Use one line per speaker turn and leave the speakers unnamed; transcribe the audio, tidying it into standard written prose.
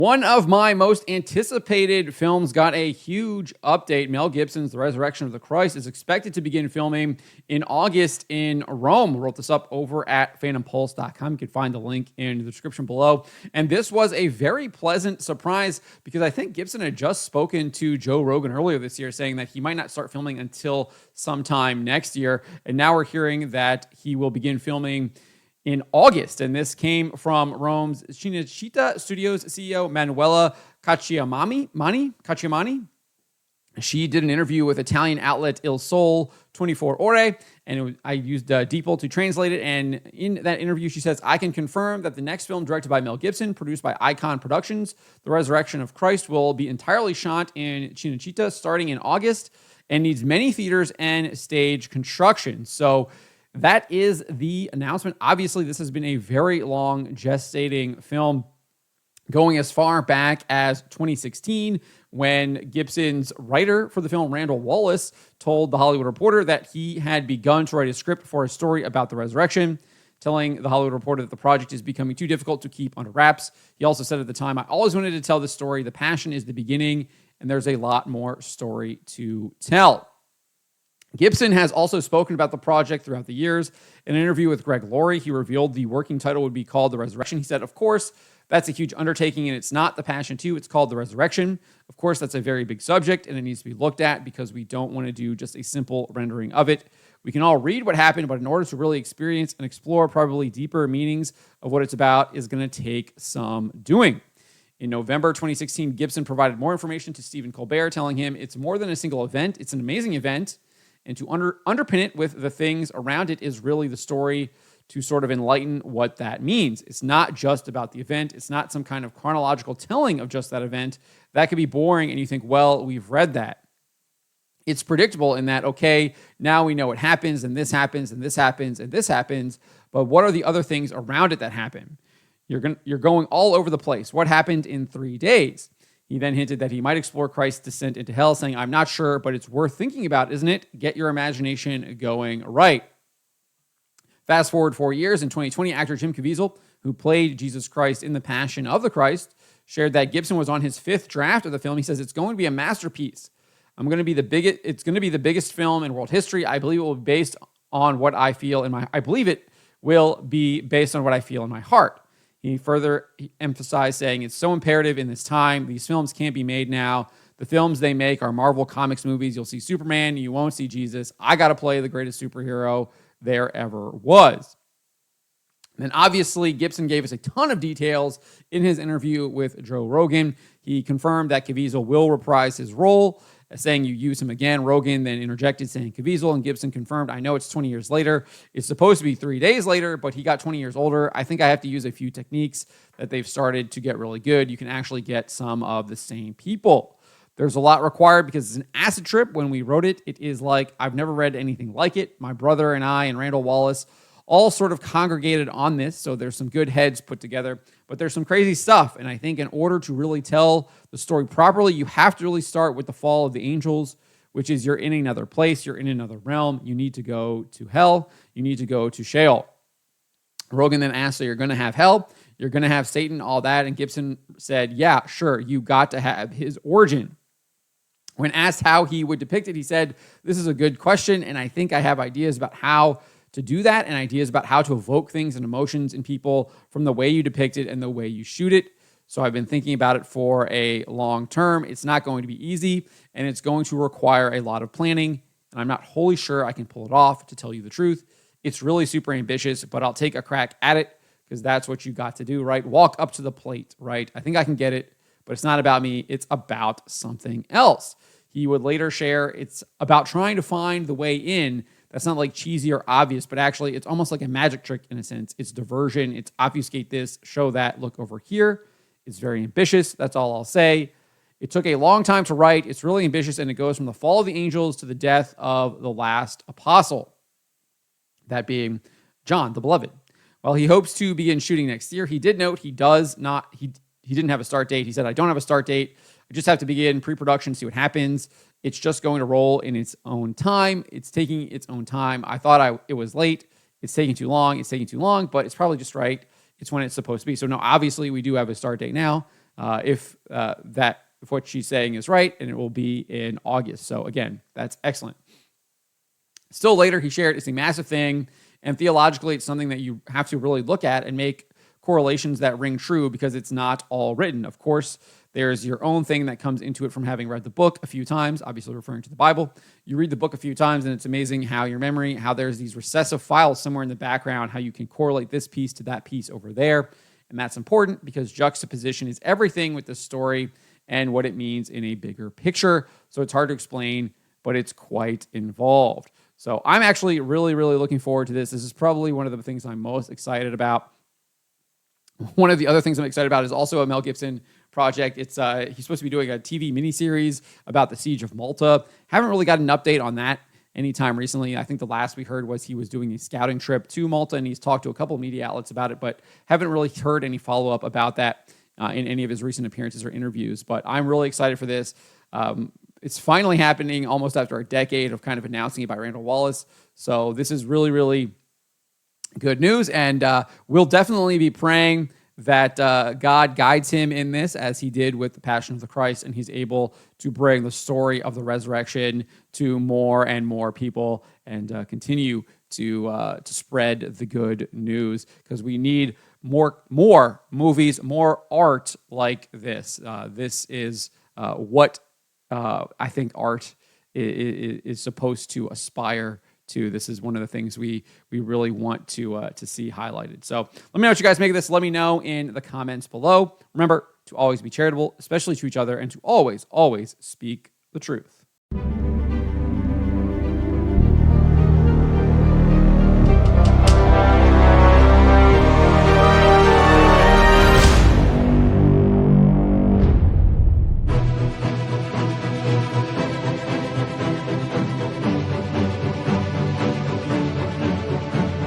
One of my most anticipated films got a huge update. Mel Gibson's The Resurrection of the Christ is expected to begin filming in August in Rome. We wrote this up over at phantompulse.com. You can find the link in the description below. And this was a very pleasant surprise because I think Gibson had just spoken to Joe Rogan earlier this year saying that he might not start filming until sometime next year. And now we're hearing that he will begin filming in August. And this came from Rome's Cinecittà Studios CEO, Manuela Cacciamani. She did an interview with Italian outlet Il Sole 24 Ore, and I used DeepL to translate it. And in that interview, she says, I can confirm that the next film directed by Mel Gibson, produced by Icon Productions, The Resurrection of Christ, will be entirely shot in Cinecittà starting in August and needs many theaters and stage construction. So that is the announcement. Obviously, this has been a very long gestating film, going as far back as 2016, when Gibson's writer for the film, Randall Wallace, told The Hollywood Reporter that he had begun to write a script for a story about the resurrection, telling The Hollywood Reporter that the project is becoming too difficult to keep under wraps. He also said at the time, I always wanted to tell this story. The passion is the beginning, and there's a lot more story to tell. Gibson has also spoken about the project throughout the years. In an interview with Greg Laurie, he revealed the working title would be called The Resurrection. He said, of course, that's a huge undertaking, and it's not The Passion 2, it's called The Resurrection. Of course, that's a very big subject, and it needs to be looked at because we don't want to do just a simple rendering of it. We can all read what happened, but in order to really experience and explore probably deeper meanings of what it's about is going to take some doing. In November 2016, Gibson provided more information to Stephen Colbert, telling him it's more than a single event, it's an amazing event. And to underpin it with the things around it is really the story to sort of enlighten what that means. It's not just about the event. It's not some kind of chronological telling of just that event. That could be boring, and you think, well, we've read that. It's predictable in that, okay, now we know what happens, and this happens, and this happens, and this happens, but what are the other things around it that happen? You're going all over the place. What happened in 3 days? He then hinted that he might explore Christ's descent into hell, saying, I'm not sure, but it's worth thinking about, isn't it? Get your imagination going right. Fast forward 4 years. In 2020, actor Jim Caviezel, who played Jesus Christ in The Passion of the Christ, shared that Gibson was on his 5th draft of the film. He says, it's going to be a masterpiece. It's going to be the biggest film in world history. I believe it will be based on what I feel in my heart. He further emphasized, saying, it's so imperative in this time. These films can't be made now. The films they make are Marvel Comics movies. You'll see Superman. You won't see Jesus. I got to play the greatest superhero there ever was. And then obviously, Gibson gave us a ton of details in his interview with Joe Rogan. He confirmed that Caviezel will reprise his role, saying you use him again. Rogan then interjected saying Caviezel, and Gibson confirmed, I know it's 20 years later. It's supposed to be 3 days later, but he got 20 years older. I think I have to use a few techniques that they've started to get really good. You can actually get some of the same people. There's a lot required because it's an acid trip. When we wrote it, it is like, I've never read anything like it. My brother and I and Randall Wallace all sort of congregated on this, so there's some good heads put together, but there's some crazy stuff, and I think in order to really tell the story properly, you have to really start with the fall of the angels, which is you're in another place, you're in another realm, you need to go to hell, you need to go to Sheol. Rogan then asked, so you're going to have hell, you're going to have Satan, all that, and Gibson said, yeah, sure, you got to have his origin. When asked how he would depict it, he said, this is a good question, and I think I have ideas about how to do that and ideas about how to evoke things and emotions in people from the way you depict it and the way you shoot it. So I've been thinking about it for a long term. It's not going to be easy, and it's going to require a lot of planning, and I'm not wholly sure I can pull it off, to tell you the truth. It's really super ambitious, but I'll take a crack at it because that's what you got to do, right? Walk up to the plate, right? I think I can get it, but it's not about me. It's about something else. He would later share it's about trying to find the way in. That's not like cheesy or obvious, but actually it's almost like a magic trick in a sense. It's diversion. It's obfuscate this, show that, look over here. It's very ambitious. That's all I'll say. It took a long time to write. It's really ambitious, and it goes from the fall of the angels to the death of the last apostle, that being John, the beloved. While he hopes to begin shooting next year, he did note he didn't have a start date. He said, I don't have a start date. I just have to begin pre-production, see what happens. It's just going to roll in its own time. It's taking its own time. I thought it was late. It's taking too long. It's taking too long, but it's probably just right. It's when it's supposed to be. So no, obviously we do have a start date now. if what she's saying is right, and it will be in August. So again, that's excellent. Still later, he shared it's a massive thing, and theologically, it's something that you have to really look at and make correlations that ring true because it's not all written. Of course, there's your own thing that comes into it from having read the book a few times, obviously referring to the Bible. You read the book a few times, and it's amazing how your memory, how there's these recessive files somewhere in the background, how you can correlate this piece to that piece over there. And that's important because juxtaposition is everything with the story and what it means in a bigger picture. So it's hard to explain, but it's quite involved. So I'm actually really, really looking forward to this. This is probably one of the things I'm most excited about. One of the other things I'm excited about is also a Mel Gibson project. It's he's supposed to be doing a TV miniseries about the Siege of Malta. Haven't really got an update on that anytime recently. I think the last we heard was he was doing a scouting trip to Malta, and he's talked to a couple of media outlets about it, but haven't really heard any follow-up about that in any of his recent appearances or interviews. But I'm really excited for this. It's finally happening almost after a decade of kind of announcing it by Randall Wallace. So this is really, really good news. And we'll definitely be praying that God guides him in this as he did with the Passion of the Christ, and he's able to bring the story of the resurrection to more and more people and continue to spread the good news, because we need more movies, more art like this. This is what I think art is supposed to aspire to. This is one of the things we really want to see highlighted. So let me know what you guys make of this. Let me know in the comments below. Remember to always be charitable, especially to each other, and to always, always speak the truth.